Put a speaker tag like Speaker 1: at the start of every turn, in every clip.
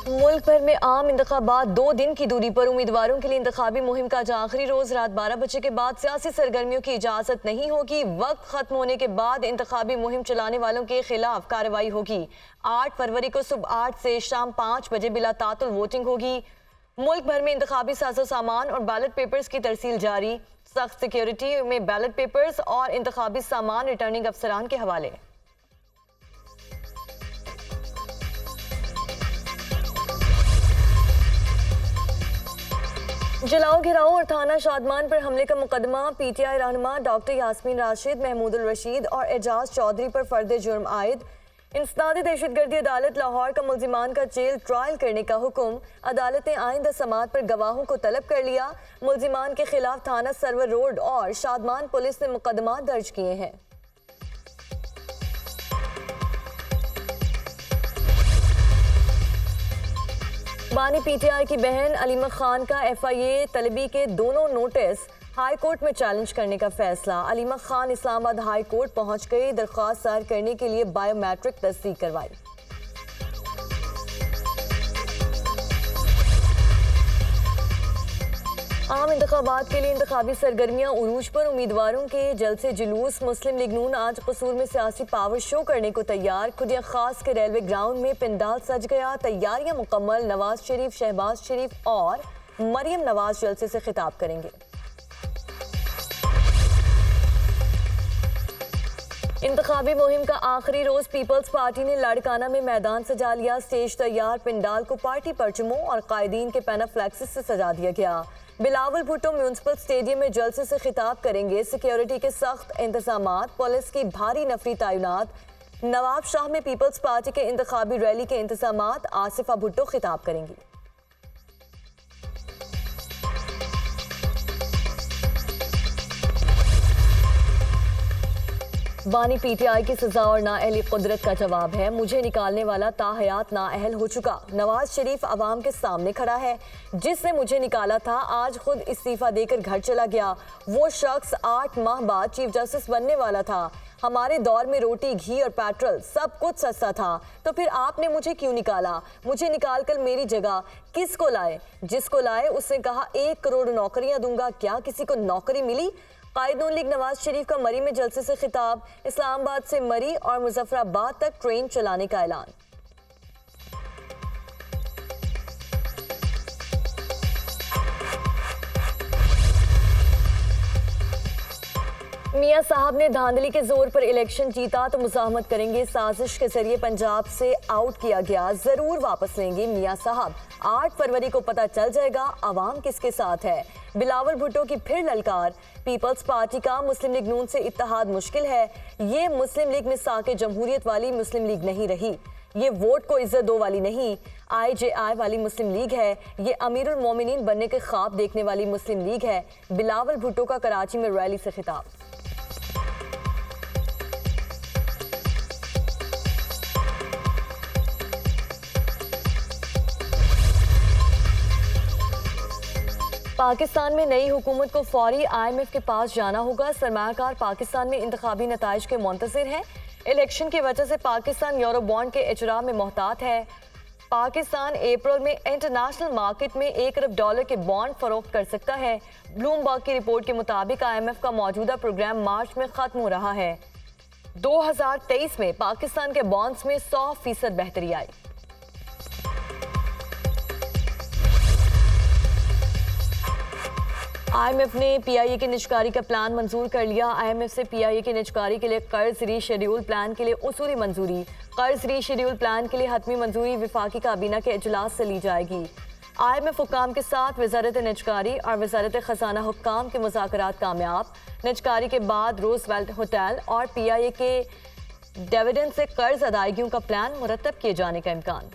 Speaker 1: मुल्क भर में आम इंतखाबात 2 दिन की दूरी पर उम्मीदवारों के लिए इंतखाबी मुहिम का आज आखिरी रोज रात 12 बजे के बाद सियासी सरगर्मियों की इजाजत नहीं होगी। वक्त खत्म होने के बाद इंतखाबी मुहिम चलाने वालों के खिलाफ कार्रवाई होगी। 8 फरवरी को सुबह 8 से शाम 5 बजे बिला तातुल वोटिंग होगी। मुल्क भर में इंतखाबी साजो सामान और बैलेट पेपर्स की तरसील जारी। सख्त सिक्योरिटी में बैलेट पेपर्स और इंतखाबी सामान रिटर्निंग अफसरान के हवाले। जलाओ घिराओ और थाना शादमान पर हमले का मुकदमा पीटीआई रहनुमा डॉक्टर यास्मीन राशिद, महमूद उल रशीद और एजाज चौधरी पर फर्द जुर्म आयद। इंसदादी दहशतगर्दी अदालत लाहौर का मुल्जिमान का जेल ट्रायल करने का हुक्म। अदालत ने आइंदा समात पर गवाहों को तलब कर लिया। मुल्जिमान के खिलाफ थाना सरवर रोड और शादमान पुलिस ने मुकदमा दर्ज किए हैं। बानी पीटीआई की बहन अलीमा खान का एफआईए तलबी के दोनों नोटिस हाई कोर्ट में चैलेंज करने का फैसला। अलीमा खान इस्लामाबाद हाई कोर्ट पहुंच गई, दरख्वास्त दायर करने के लिए बायोमेट्रिक तस्दीक करवाई। आम इंतखाबात के लिए इंतखाबी सरगर्मियां उरूज पर। उम्मीदवारों के जलसे जुलूस। मुस्लिम लीग नून आज कसूर में सियासी पावर शो करने को तैयार। खुदिया खास के रेलवे ग्राउंड में पंडाल सज गया, तैयारियां मुकम्मल। नवाज शरीफ, शहबाज शरीफ और मरियम नवाज जलसे से खिताब करेंगे। इंतखाबी मुहिम का आखिरी रोज पीपल्स पार्टी ने लाड़काना में मैदान सजा लिया। स्टेज तैयार, पंडाल को पार्टी परचमों और कायदीन के पैनाफ्लेक्सिस से सजा दिया गया। बिलावल भुट्टो म्यूनिसिपल स्टेडियम में जलसे से खिताब करेंगे। सिक्योरिटी के सख्त इंतजामात, पुलिस की भारी नफरी तैनात। नवाब शाह में पीपल्स पार्टी के इंतखाबी रैली के इंतजामात। आसिफा भुट्टो खिताब करेंगी। बानी पीटीआई की सजा और नाअहली कुदरत का जवाब है। मुझे निकालने वाला ताहयात नाअहल हो चुका। नवाज शरीफ अवाम के सामने खड़ा है। जिसने मुझे निकाला था आज खुद इस्तीफा देकर घर चला गया। वो शख्स 8 माह बाद चीफ जस्टिस बनने वाला था। हमारे दौर में रोटी, घी और पेट्रोल सब कुछ सस्ता था। तो फिर आपने मुझे क्यों निकाला? मुझे निकाल कर मेरी जगह किसको लाए? जिसको लाए उसने कहा 1 करोड़ नौकरियां दूंगा। क्या किसी को नौकरी मिली? कायद नून लीग नवाज शरीफ का मरी में जलसे से खिताब। इस्लामाबाद से मरी और मुजफ्फराबाद तक ट्रेन चलाने का ऐलान। मियां साहब ने धांधली के जोर पर इलेक्शन जीता तो मुजाहमत करेंगे। साजिश के जरिए पंजाब से आउट किया गया, जरूर वापस लेंगे मियां साहब। 8 फरवरी को पता चल जाएगा अवाम किसके साथ है। बिलावल भुट्टो की फिर ललकार। पीपल्स पार्टी का मुस्लिम लीग नून से इत्तेहाद मुश्किल है। ये मुस्लिम लीग में साके जमहूरियत वाली मुस्लिम लीग नहीं रही। ये वोट को इज्जत दो वाली नहीं, IJI वाली मुस्लिम लीग है। ये अमीरुल मोमिनीन बनने के ख्वाब देखने वाली मुस्लिम लीग है। बिलावल भुट्टो का कराची में रैली से खिताब। पाकिस्तान में नई हुकूमत को फौरी IMF के पास जाना होगा। सरमायाकार पाकिस्तान में इंतखाबी नताइज के मुंतज़िर हैं। इलेक्शन की वजह से पाकिस्तान यूरो बॉन्ड के इजरा में मोहतात है। पाकिस्तान अप्रैल में इंटरनेशनल मार्केट में $1 अरब के बॉन्ड फरोख्त कर सकता है। ब्लूमबर्ग की रिपोर्ट के मुताबिक IMF का मौजूदा प्रोग्राम मार्च में खत्म हो रहा है। 2023 में पाकिस्तान के बॉन्ड्स में 100% बेहतरी आई। IMF ने PIA के निजकारी का प्लान मंजूर कर लिया। IMF से PIA के निजकारी के लिए कर्ज रीशेड्यूल प्लान के लिए उसूली मंजूरी। कर्ज रीशेड्यूल प्लान के लिए हतमी मंजूरी वफाकी काबीना के इजलास से ली जाएगी। IMF हुक्काम के साथ वजारत निजकारी और वजारत खजाना हुक्काम के मुज़ाकरात कामयाब। निजकारी के बाद रोजवेल्ट होटल और PIA के डिविडेंड से कर्ज अदायगियों का प्लान मुरतब किए जाने का इम्कान।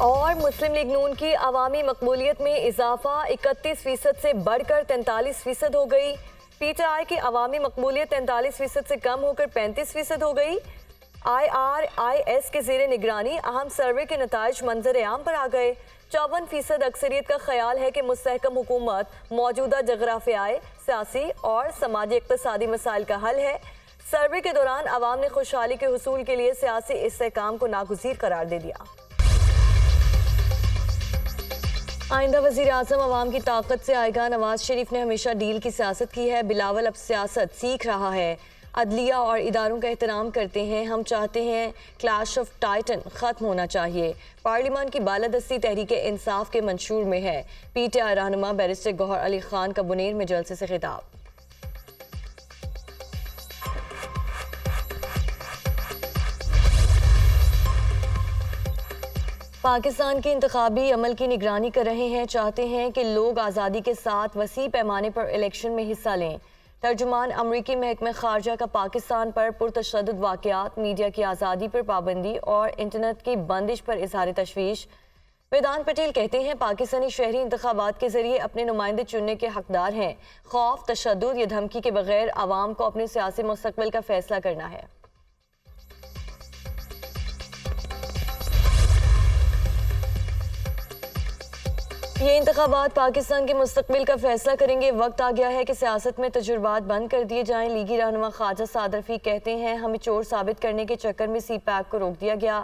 Speaker 1: और मुस्लिम लीग नून की अवामी मकबूलियत में इजाफा 31% से बढ़कर 43% हो गई। PTI की अवामी मकबूलियत 43% से कम होकर 35% हो गई। IRIS के ज़ेरे निगरानी अहम सर्वे के नताइज मंजर आम पर आ गए। 54% अक्सरियत का ख्याल है कि मुस्तहकम हुकूमत मौजूदा जगराफियाई, सियासी और समाजी इक़्तिसादी मसाइल का हल है। सर्वे के दौरान अवाम ने खुशहाली के हुसूल के लिए सियासी इस्तेहकाम को नागुज़ीर करार दे दिया। आइंदा वज़ीर आज़म अवाम की ताकत से आएगा। नवाज शरीफ ने हमेशा डील की सियासत की है। बिलावल अब सियासत सीख रहा है। अदलिया और इदारों का एहतराम करते हैं। हम चाहते हैं क्लैश ऑफ टाइटन ख़त्म होना चाहिए। पार्लियामान की बालादस्ती तहरीक इंसाफ के मंशूर में है। PTI रहनुमा बैरिस्टर गौहर अली खान का बुनेर में जलसे से खिताब। पाकिस्तान के इंतखाबी अमल की निगरानी कर रहे हैं। चाहते हैं कि लोग आज़ादी के साथ वसी पैमाने पर इलेक्शन में हिस्सा लें। तर्जुमान अमरीकी महकमा खारजा का पाकिस्तान पर पुरतशद्दुद वाक़यात, मीडिया की आज़ादी पर पाबंदी और इंटरनेट की बंदिश पर इज़हार तशवीश। वेदांत पटेल कहते हैं पाकिस्तानी शहरी इंतखाबात के जरिए अपने नुमाइंदे चुनने के हकदार हैं। खौफ, तशद्दुद या धमकी के बगैर आवाम को अपने सियासी मुस्तकबिल का फैसला करना है। ये इंतखाबात पाकिस्तान के मुस्तकबिल का फैसला करेंगे। वक्त आ गया है कि सियासत में तजुर्बात बंद कर दिए जाएं। लीगी रहनुमा ख्वाजा साद रफीक कहते हैं हमें चोर साबित करने के चक्कर में CPAC को रोक दिया गया।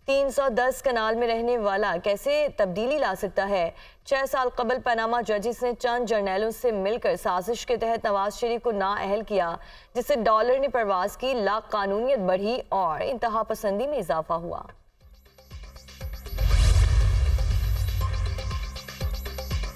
Speaker 1: 310 कनाल में रहने वाला कैसे तब्दीली ला सकता है। 6 साल कबल पनामा जजिस ने चंद जर्नैलों से मिलकर साजिश के तहत नवाज शरीफ को नाअहल किया, जिससे डॉलर ने परवाज की, लाख कानूनियत बढ़ी और इंतहा पसंदी में इजाफा हुआ।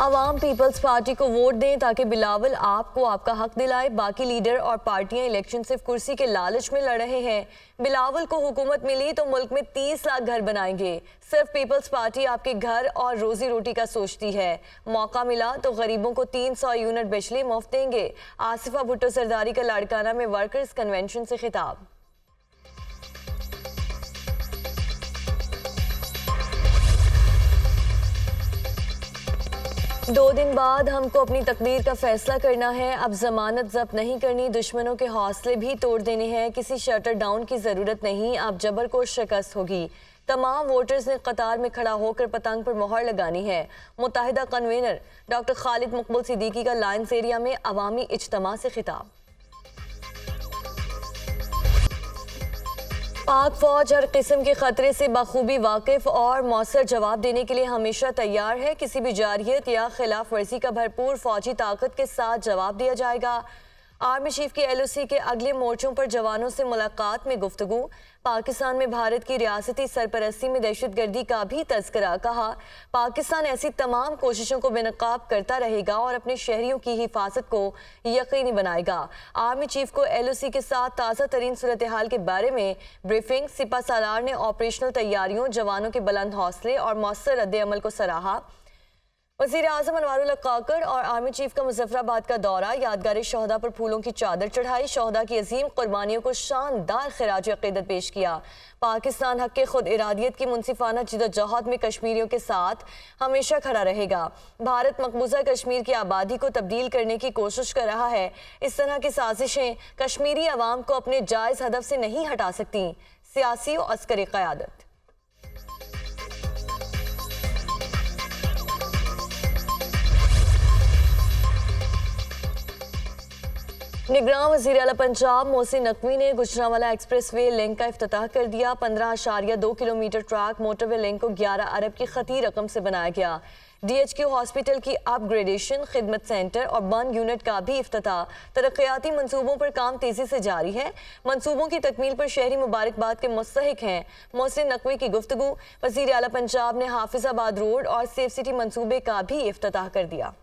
Speaker 1: अवाम पीपल्स पार्टी को वोट दें ताकि बिलावल आपको आपका हक दिलाए। बाकी लीडर और पार्टियां इलेक्शन सिर्फ कुर्सी के लालच में लड़ रहे हैं। बिलावल को हुकूमत मिली तो मुल्क में 30 लाख घर बनाएंगे। सिर्फ पीपल्स पार्टी आपके घर और रोजी रोटी का सोचती है। मौका मिला तो गरीबों को 300 यूनिट बिजली मुफ्त देंगे। आसिफा भुट्टो सरदारी का लाड़काना में वर्कर्स कन्वेंशन से खिताब। दो दिन बाद हमको अपनी तकदीर का फैसला करना है। अब जमानत जब्त नहीं करनी, दुश्मनों के हौसले भी तोड़ देने हैं। किसी शटर डाउन की जरूरत नहीं, अब जबर को शिकस्त होगी। तमाम वोटर्स ने कतार में खड़ा होकर पतंग पर मोहर लगानी है। मुत्तहिदा कन्वीनर डॉक्टर खालिद मकबूल सिद्दीकी का लायंस एरिया में अवामी इज्तिमा से खिताब। पाक फौज हर किस्म के खतरे से बखूबी वाकिफ और मौसर जवाब देने के लिए हमेशा तैयार है। किसी भी जारियत या खिलाफ वर्जी का भरपूर फौजी ताकत के साथ जवाब दिया जाएगा। आर्मी चीफ के LOC के अगले मोर्चों पर जवानों से मुलाकात में गुफ्तगू। पाकिस्तान में भारत की रियासती सरपरस्ती में दहशतगर्दी का भी तज़किरा। कहा पाकिस्तान ऐसी तमाम कोशिशों को बेनकाब करता रहेगा और अपने शहरियों की हिफाजत को यकीनी बनाएगा। आर्मी चीफ को LOC के साथ ताज़ा तरीन सूरत हाल के बारे में ब्रीफिंग। सिपा सालार ने ऑपरेशनल तैयारियों, जवानों के बुलंद हौसले और मौसर रद्द-ए-अमल को सराहा। वज़ीर आज़म अनवारुल हक काकर और आर्मी चीफ का मुजफ्फराबाद का दौरा। यादगार शहदा पर फूलों की चादर चढ़ाई। शहदा की अजीम कुर्बानियों को शानदार खिराज अक़ीदत पेश किया। पाकिस्तान हक के खुद इरादियत की मुनसिफाना जिद्दोजहद में कश्मीरियों के साथ हमेशा खड़ा रहेगा। भारत मकबूजा कश्मीर की आबादी को तब्दील करने की कोशिश कर रहा है। इस तरह की साजिशें कश्मीरी अवाम को अपने जायज़ हदफ से नहीं हटा सकती। सियासी और अस्करी क़यादत। निगरान वज़ीर आला पंजाब मोहसिन नकवी ने गुजरांवाला एक्सप्रेसवे लिंक का इफ्तिताह कर दिया। 15.2 किलोमीटर ट्रैक मोटरवे लिंक को 11 अरब की खती रकम से बनाया गया। DHQ हॉस्पिटल की अपग्रेडेशन, खिदमत सेंटर और बर्न यूनिट का भी इफ्तिताह। तरक्याती मंसूबों पर काम तेजी से जारी है। मंसूबों की तकमील पर शहरी मुबारकबाद के मुस्तहिक हैं। मोहसिन नकवी की गुफ्तगू। वज़ीर आला पंजाब ने हाफिजाबाद रोड और सेफ सिटी मंसूबे का भी इफ्तिताह कर दिया।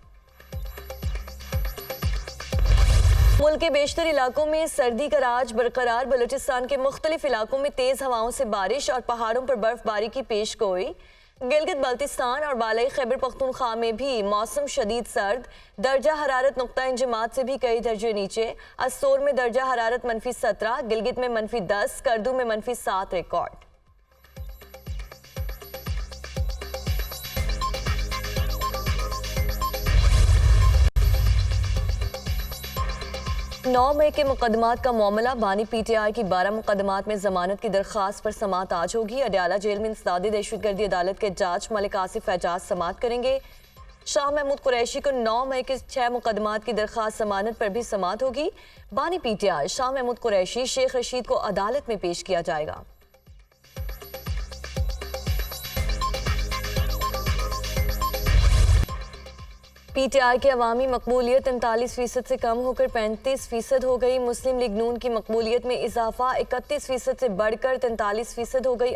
Speaker 1: मुल्क के बेशतर इलाकों में सर्दी का राज बरकरार। बलूचिस्तान के मुख्तलिफ इलाकों में तेज हवाओं से बारिश और पहाड़ों पर बर्फबारी की पेशगोई। गिलगित बल्तिस्तान और बालाई खैबर पख्तूनख्वा में भी मौसम शदीद सर्द। दर्जा हरारत नुक्ता इंजमात से भी कई दर्जे नीचे। अस्सोर में दर्जा हरारत -17, गिलगित में -10, करदू में -7 रिकॉर्ड। 9 मई के मुकदमात का मामला बानी पीटीआई की 12 मुकदमात में जमानत की दरख्वास्त पर समात आज होगी। अडयाला जेल में इंसदादी दहशतगर्दी अदालत के जज मलिक आसिफ एजाज समात करेंगे। शाह महमूद कुरैशी को 9 मई के 6 मुकदमात की दरख्वास्त जमानत पर भी समात होगी। बानी पीटीआई शाह महमूद कुरैशी शेख रशीद को अदालत में पेश किया जाएगा। पीटीआई की अवामी मकबूलियत 39% से कम होकर 35% हो गई। मुस्लिम लीग नून की मकबूलियत में इजाफा 31% से बढ़कर 43% हो गई।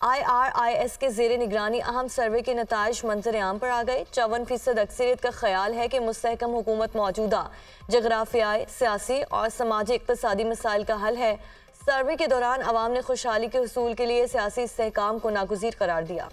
Speaker 1: IRIS के जेर निगरानी अहम सर्वे के नताइज मंजर आम पर आ गए। 54% अक्सरियत का ख्याल है कि मुस्तहकम हुकूमत मौजूदा जगराफियाई, सियासी और समाजी इक्तसादी मसाइल का हल है। सर्वे के दौरान अवाम ने खुशहाली के हुसूल के लिए सियासी इस्तेहकाम को नागुज़ीर करार दिया।